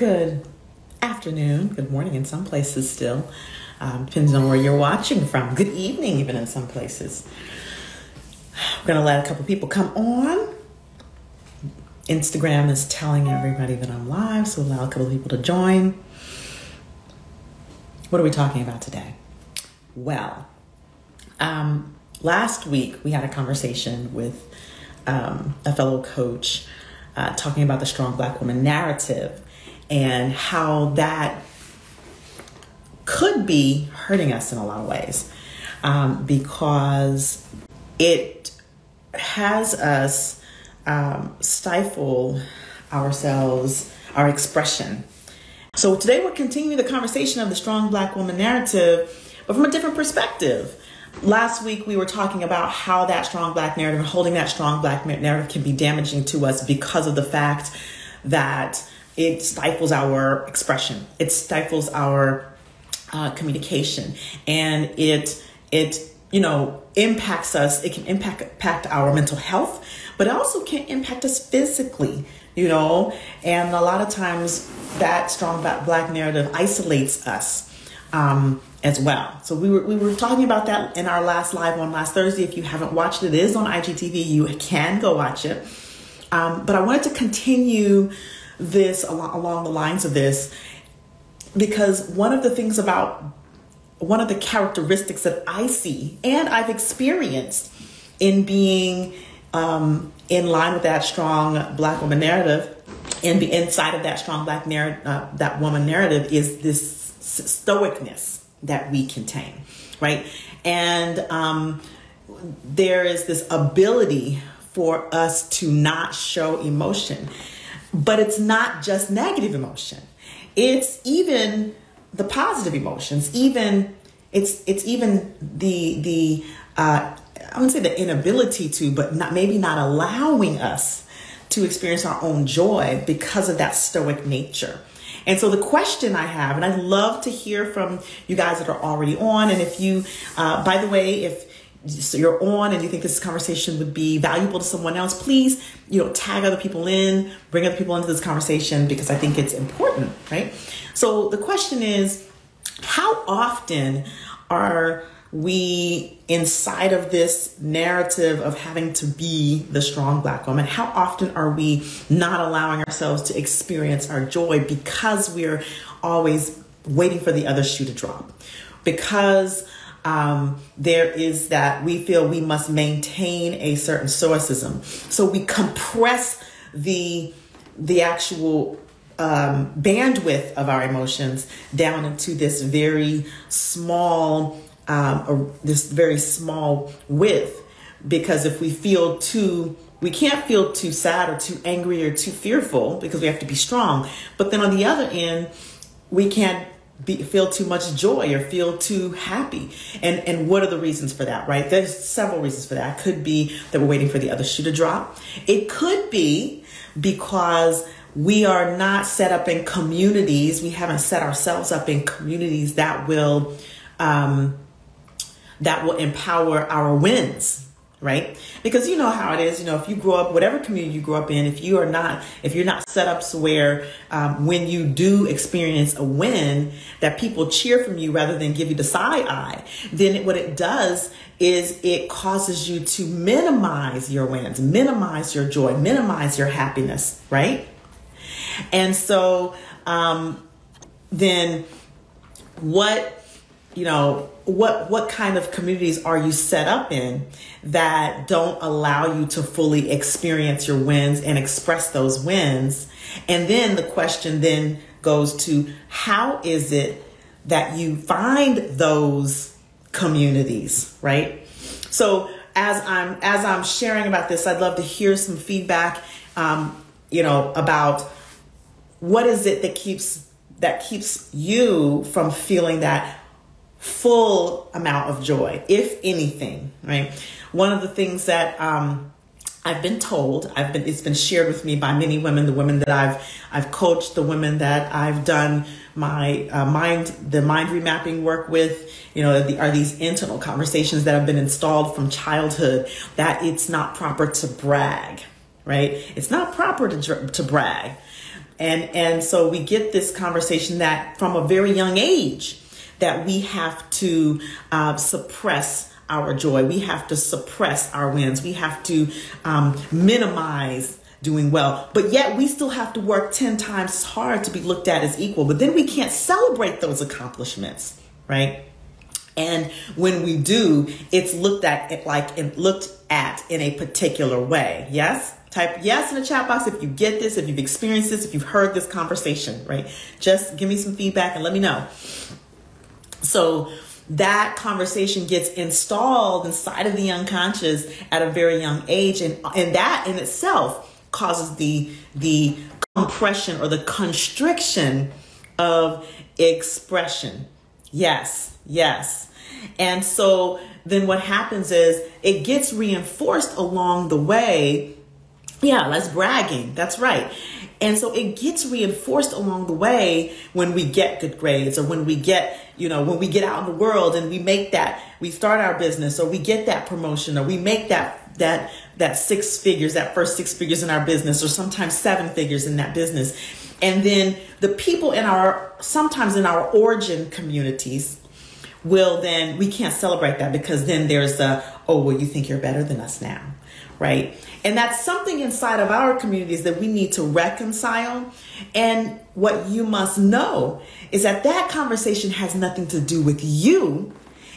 Good afternoon, good morning in some places still. Depends on where you're watching from. Good evening even in some places. We're going to let a couple people come on. Instagram is telling everybody that I'm live, so allow a couple of people to join. What are we talking about today? Well, last week we had a conversation with a fellow coach talking about the strong Black woman narrative and how that could be hurting us in a lot of ways because it has us stifle ourselves, our expression. So today we're continuing the conversation of the strong Black woman narrative, but from a different perspective. Last week we were talking about how that strong Black narrative and holding that strong Black narrative can be damaging to us because of the fact that it stifles our expression. It stifles our communication, and it impacts us. It can impact our mental health, but it also can impact us physically, and a lot of times that strong Black narrative isolates us as well. So we were talking about that in our last live on last Thursday. If you haven't watched it, it is on IGTV. You can go watch it. But I wanted to continue this along the lines of this, because one of the characteristics that I see and I've experienced in being in line with that strong Black woman narrative and be inside of that strong Black narrative, that woman narrative, is this stoicness that we contain, right? And there is this ability for us to not show emotion. But it's not just negative emotion. It's even the positive emotions. It's even the I wouldn't say the inability to, but maybe not allowing us to experience our own joy because of that stoic nature. And so the question I have, and I'd love to hear from you guys that are already on. And if you, by the way, if you're on and you think this conversation would be valuable to someone else, please, tag other people in, bring other people into this conversation, because I think it's important, right? So the question is, how often are we inside of this narrative of having to be the strong Black woman? How often are we not allowing ourselves to experience our joy because we're always waiting for the other shoe to drop? Because there is that we feel we must maintain a certain stoicism. So we compress the actual bandwidth of our emotions down into this very small width, because if we can't feel too sad or too angry or too fearful because we have to be strong. But then on the other end, we can't feel too much joy or feel too happy. And what are the reasons for that, right? There's several reasons for that. It could be that we're waiting for the other shoe to drop. It could be because we are not set up in communities. We haven't set ourselves up in communities that will empower our wins, right? Because you know how it is, if you grow up, whatever community you grow up in, if you're not set up so where when you do experience a win, that people cheer from you rather than give you the side eye, then what it does is it causes you to minimize your wins, minimize your joy, minimize your happiness, right? And so then what kind of communities are you set up in that don't allow you to fully experience your wins and express those wins? And then the question then goes to, how is it that you find those communities, right? So as I'm sharing about this, I'd love to hear some feedback, about what is it that keeps you from feeling that full amount of joy, if anything, right? One of the things that I've been told, it's been shared with me by many women, the women that I've coached, the women that I've done my mind remapping work with, are these internal conversations that have been installed from childhood, that it's not proper to brag, right? It's not proper to brag. And so we get this conversation that from a very young age that we have to suppress our joy. We have to suppress our wins. We have to minimize doing well. But yet we still have to work 10 times as hard to be looked at as equal. But then we can't celebrate those accomplishments, right? And when we do, it's looked at in a particular way. Yes? Type yes in the chat box if you get this, if you've experienced this, if you've heard this conversation, right? Just give me some feedback and let me know. So that conversation gets installed inside of the unconscious at a very young age. And that in itself causes the compression or the constriction of expression. Yes, yes. And so then what happens is it gets reinforced along the way. Yeah, that's bragging. That's right. And so it gets reinforced along the way when we get good grades, or when we get, when we get out in the world and we start our business, or we get that promotion, or we make that 6 figures, that first 6 figures in our business, or sometimes 7 figures in that business. And then the people sometimes in our origin communities we can't celebrate that, because then there's you think you're better than us now, right? And that's something inside of our communities that we need to reconcile. And what you must know is that conversation has nothing to do with you.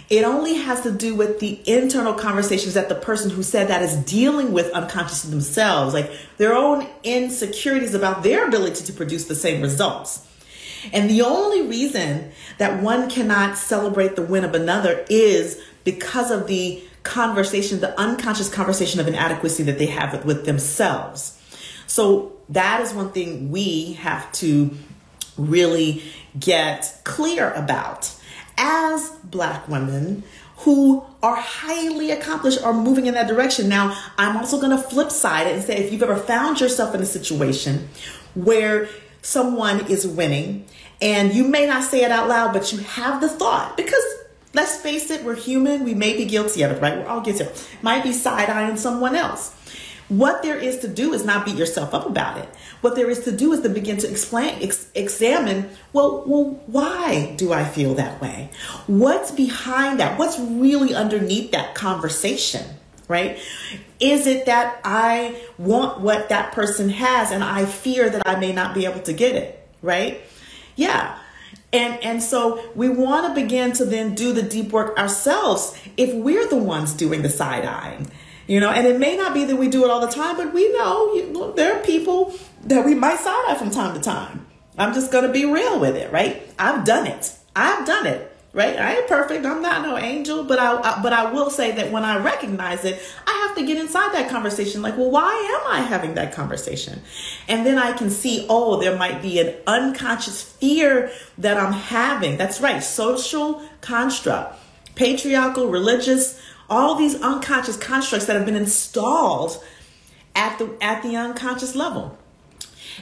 It only has to do with the internal conversations that the person who said that is dealing with unconsciously themselves, like their own insecurities about their ability to produce the same results. And the only reason that one cannot celebrate the win of another is because of the conversation, the unconscious conversation of inadequacy that they have with themselves. So that is one thing we have to really get clear about as Black women who are highly accomplished or moving in that direction. Now, I'm also going to flip side it and say, if you've ever found yourself in a situation where someone is winning and you may not say it out loud, but you have the thought, because let's face it, we're human. We may be guilty of it, right? We're all guilty of it. Might be side-eyeing someone else. What there is to do is not beat yourself up about it. What there is to do is to begin to examine, well, why do I feel that way? What's behind that? What's really underneath that conversation, right? Is it that I want what that person has and I fear that I may not be able to get it, right? Yeah. And so we want to begin to then do the deep work ourselves if we're the ones doing the side-eyeing. And it may not be that we do it all the time, but we know, there are people that we might side eye from time to time. I'm just going to be real with it, right? I've done it, right? I ain't perfect. I'm not no angel, but I will say that when I recognize it, I have to get inside that conversation. Like, well, why am I having that conversation? And then I can see, there might be an unconscious fear that I'm having. That's right. Social construct, patriarchal, religious, all these unconscious constructs that have been installed at the unconscious level.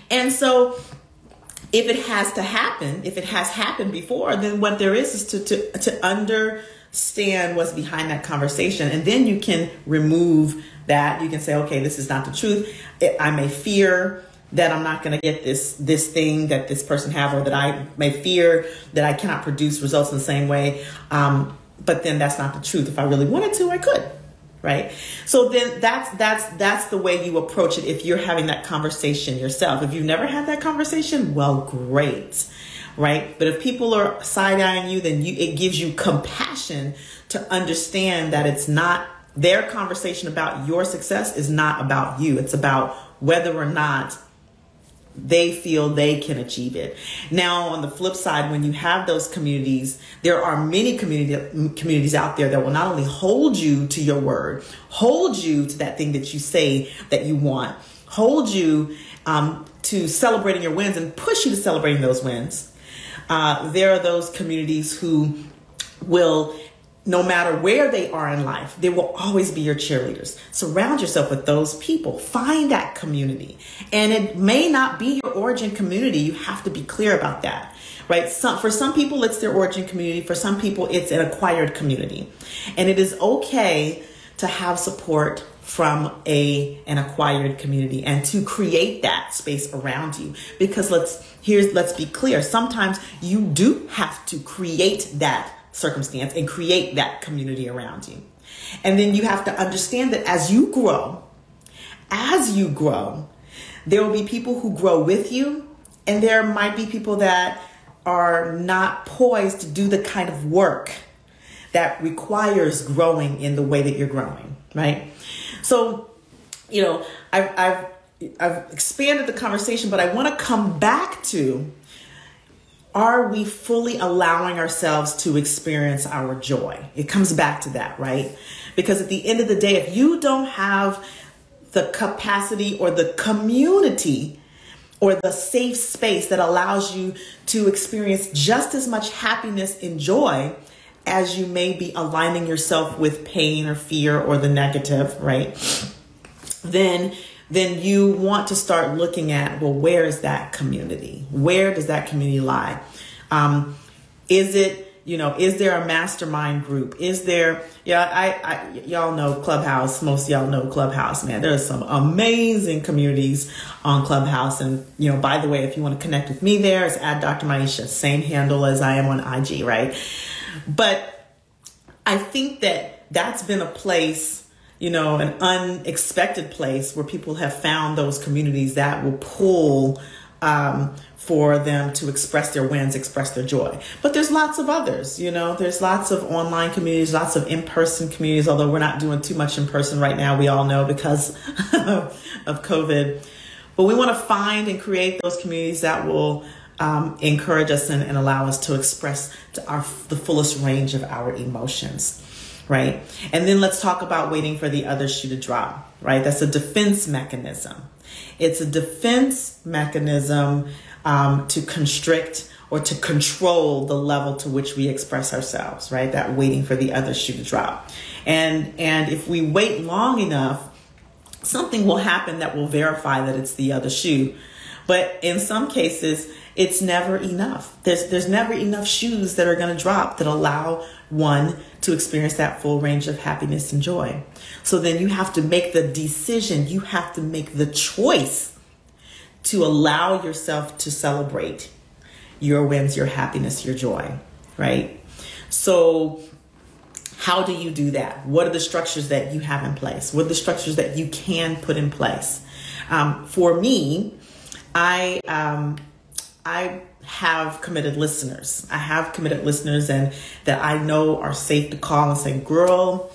And so if it has to happen, if it has happened before, then what there is to understand what's behind that conversation. And then you can remove that. You can say, okay, this is not the truth. I may fear that I'm not going to get this thing that this person have, or that I may fear that I cannot produce results in the same way. But then that's not the truth. If I really wanted to, I could, right? So then that's the way you approach it if you're having that conversation yourself. If you've never had that conversation, well, great, right? But if people are side-eyeing you, then it gives you compassion to understand that it's not their conversation about your success is not about you. It's about whether or not they feel they can achieve it. Now, on the flip side, when you have those communities, there are many communities out there that will not only hold you to your word, hold you to that thing that you say that you want, hold you to celebrating your wins and push you to celebrating those wins. There are those communities who will, no matter where they are in life, they will always be your cheerleaders. Surround yourself with those people. Find that community. And it may not be your origin community. You have to be clear about that, right? For some people, it's their origin community. For some people, it's an acquired community. And it is okay to have support from an acquired community, and to create that space around you. Because let's be clear. Sometimes you do have to create that circumstance and create that community around you. And then you have to understand that as you grow, there will be people who grow with you, and there might be people that are not poised to do the kind of work that requires growing in the way that you're growing, right? So, I've expanded the conversation, but I want to come back to, are we fully allowing ourselves to experience our joy? It comes back to that, right? Because at the end of the day, if you don't have the capacity or the community or the safe space that allows you to experience just as much happiness and joy as you may be aligning yourself with pain or fear or the negative, right? Then you want to start looking at, well, where is that community? Where does that community lie? Is there a mastermind group? Is there, y'all know Clubhouse. Most of y'all know Clubhouse, man. There's some amazing communities on Clubhouse. And, by the way, if you want to connect with me there, it's at Dr. Maisha, same handle as I am on IG, right? But I think that that's been a place, an unexpected place where people have found those communities that will pull for them to express their wins, express their joy. But there's lots of others, there's lots of online communities, lots of in-person communities, although we're not doing too much in person right now, we all know, because of COVID. But we want to find and create those communities that will encourage us and allow us to express the fullest range of our emotions, right? And then let's talk about waiting for the other shoe to drop, right? That's a defense mechanism. It's a defense mechanism to constrict or to control the level to which we express ourselves, right? That waiting for the other shoe to drop. And if we wait long enough, something will happen that will verify that it's the other shoe. But in some cases, it's never enough. There's never enough shoes that are going to drop that allow one to experience that full range of happiness and joy. So then you have to make the decision. You have to make the choice to allow yourself to celebrate your wins, your happiness, your joy, right? So how do you do that? What are the structures that you have in place? What are the structures that you can put in place? For me, I have committed listeners. I have committed listeners and that I know are safe to call and say, girl,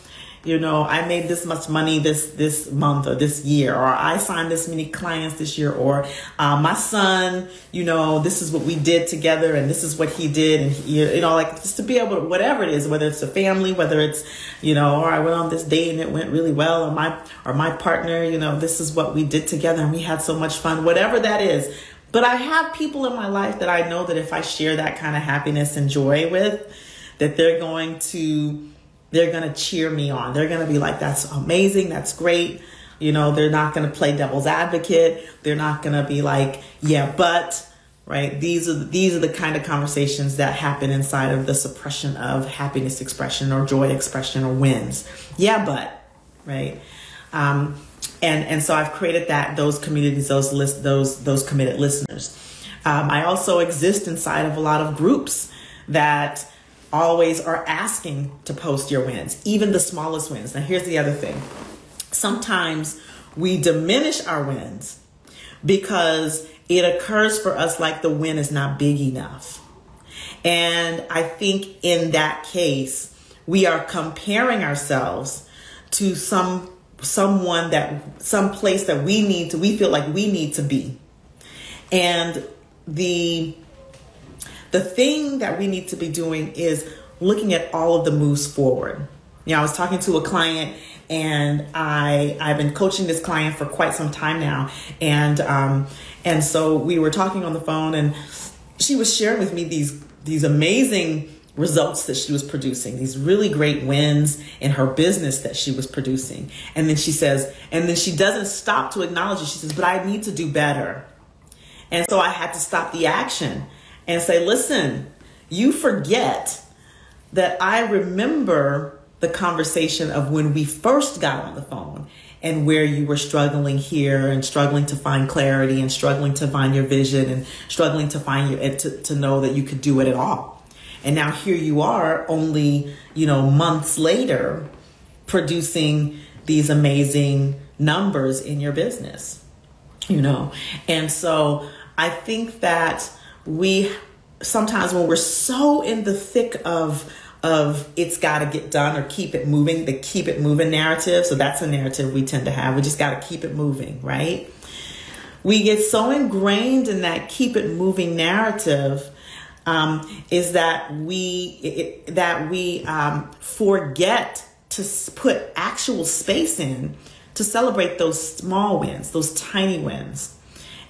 I made this much money this month or this year, or I signed this many clients this year, or my son, this is what we did together and this is what he did. And, like just to be able to, whatever it is, whether it's a family, whether it's, or I went on this date and it went really well, or my partner, this is what we did together and we had so much fun, whatever that is. But I have people in my life that I know that if I share that kind of happiness and joy with, that they're going to cheer me on. They're going to be like, that's amazing. That's great. They're not going to play devil's advocate. They're not going to be like, yeah, but, right. These are the kind of conversations that happen inside of the suppression of happiness expression or joy expression or wins. Yeah, but, right. And so I've created those communities, those committed listeners. I also exist inside of a lot of groups that always are asking to post your wins, even the smallest wins. Now, here's the other thing. Sometimes we diminish our wins because it occurs for us like the win is not big enough. And I think in that case, we are comparing ourselves to some place that we feel like we need to be. And the thing that we need to be doing is looking at all of the moves forward. I was talking to a client and I've been coaching this client for quite some time now. And so we were talking on the phone and she was sharing with me these amazing results that she was producing, these really great wins in her business that she was producing. And then she says, and then she doesn't stop to acknowledge it. She says, but I need to do better. And so I had to stop the action and say, listen, you forget that I remember the conversation of when we first got on the phone and where you were struggling here and struggling to find clarity and struggling to find your vision and struggling to find to know that you could do it at all. And now here you are only, months later producing these amazing numbers in your business, And so I think that we sometimes when we're so in the thick of it's got to get done or keep it moving, the keep it moving narrative. So that's a narrative we tend to have. We just got to keep it moving, right? We get so ingrained in that keep it moving narrative is that we forget to put actual space in to celebrate those small wins, those tiny wins.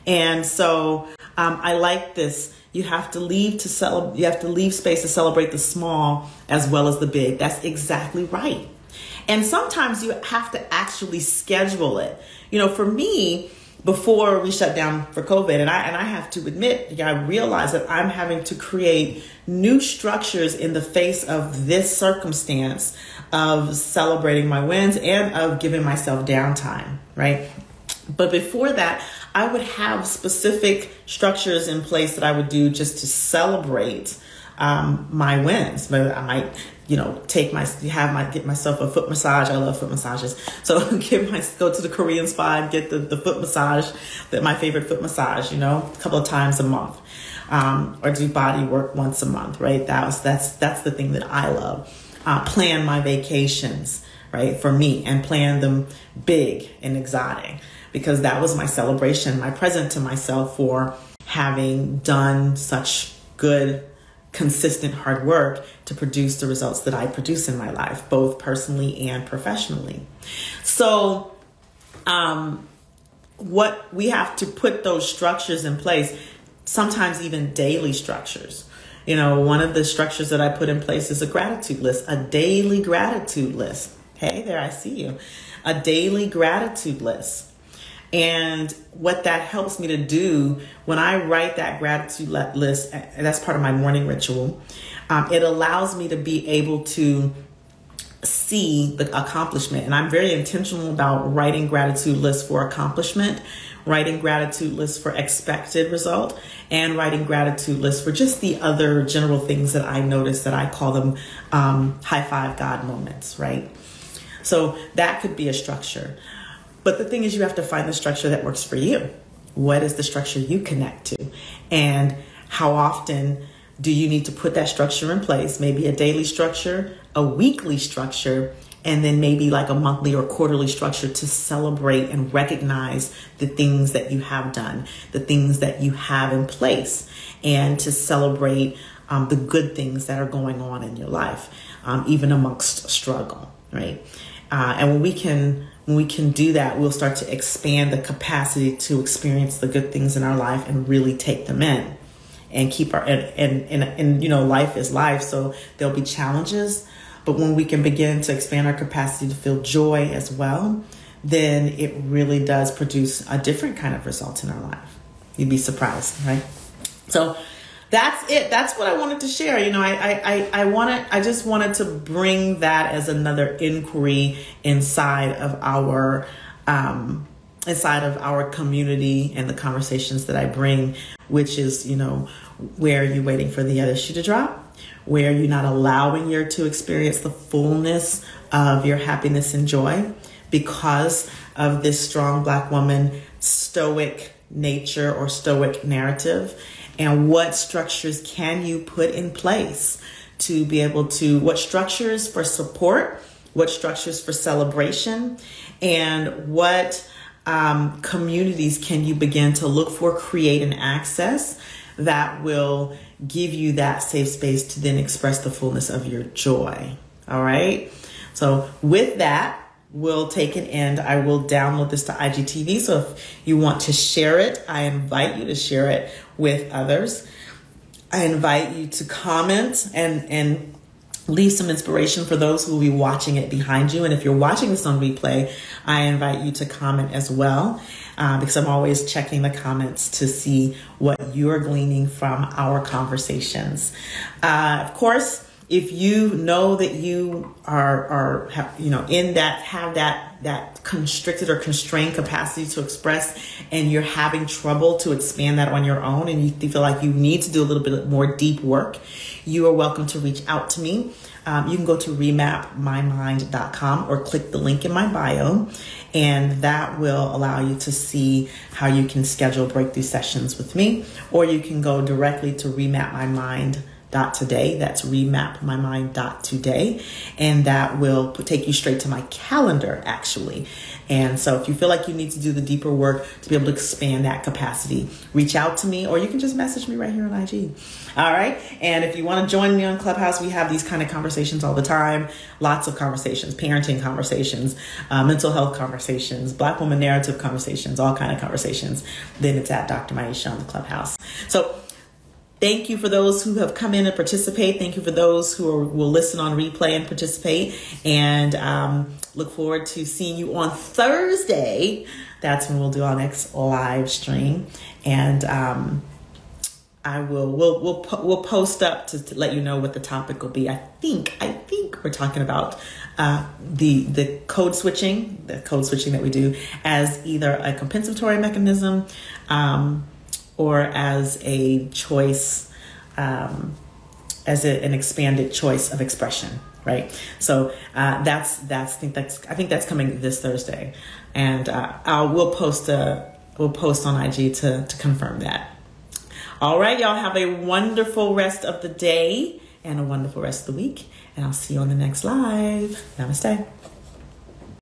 And so I like this. You have to leave space to celebrate the small as well as the big. That's exactly right. And sometimes you have to actually schedule it. For me, before we shut down for COVID, and I have to admit, I realized that I'm having to create new structures in the face of this circumstance of celebrating my wins and of giving myself downtime, right? But before that, I would have specific structures in place that I would do just to celebrate my wins. But I might, get myself a foot massage. I love foot massages. So go to the Korean spa and get the foot massage, my favorite foot massage, a couple of times a month, or do body work once a month, right? That's the thing that I love. Plan my vacations, right, for me, and plan them big and exotic, because that was my celebration, my present to myself for having done such good, consistent hard work to produce the results that I produce in my life, both personally and professionally. So what we have to put those structures in place, sometimes even daily structures. One of the structures that I put in place is a gratitude list, a daily gratitude list. Hey there, I see you. A daily gratitude list. And what that helps me to do when I write that gratitude list, and that's part of my morning ritual, it allows me to be able to see the accomplishment. And I'm very intentional about writing gratitude lists for accomplishment, writing gratitude lists for expected result, and writing gratitude lists for just the other general things that I notice that I call them high five God moments, right? So that could be a structure. But the thing is, you have to find the structure that works for you. What is the structure you connect to? And how often do you need to put that structure in place? Maybe a daily structure, a weekly structure, and then maybe like a monthly or quarterly structure to celebrate and recognize the things that you have done, the things that you have in place, and to celebrate the good things that are going on in your life, even amongst struggle, right? And when we can do that, we'll start to expand the capacity to experience the good things in our life and really take them in and keep life is life. So there'll be challenges, but when we can begin to expand our capacity to feel joy as well, then it really does produce a different kind of result in our life. You'd be surprised, right? So that's it. That's what I wanted to share. I just wanted to bring that as another inquiry inside of our community and the conversations that I bring, which is, where are you waiting for the other shoe to drop? Where are you not allowing you to experience the fullness of your happiness and joy because of this strong Black woman stoic nature or stoic narrative? And what structures can you put in place to be able to, what structures for support, what structures for celebration, and what communities can you begin to look for, create, and access that will give you that safe space to then express the fullness of your joy. All right. So with that, we'll take an end. I will download this to IGTV. So if you want to share it, I invite you to share it with others. I invite you to comment and leave some inspiration for those who will be watching it behind you. And if you're watching this on replay, I invite you to comment as well, because I'm always checking the comments to see what you're gleaning from our conversations. Of course, if you know that you have that that constricted or constrained capacity to express, and you're having trouble to expand that on your own, and you feel like you need to do a little bit more deep work, you are welcome to reach out to me. You can go to remapmymind.com or click the link in my bio, and that will allow you to see how you can schedule breakthrough sessions with me, or you can go directly to remapmymind.today. That's remapmymind.today, and that will take you straight to my calendar, actually. And so if you feel like you need to do the deeper work to be able to expand that capacity, reach out to me, or you can just message me right here on IG. All right. And if you want to join me on Clubhouse, we have these kind of conversations all the time. Lots of conversations, parenting conversations, mental health conversations, Black woman narrative conversations, all kind of conversations. Then it's at Dr. Maisha on the Clubhouse. So thank you for those who have come in and participate. Thank you for those who will listen on replay and participate. And look forward to seeing you on Thursday. That's when we'll do our next live stream. And we'll post up to let you know what the topic will be. I think we're talking about the code switching that we do as either a compensatory mechanism, or as a choice, as an expanded choice of expression, right? So I think that's coming this Thursday, and we'll post on IG to confirm that. All right, y'all have a wonderful rest of the day and a wonderful rest of the week, and I'll see you on the next live. Namaste.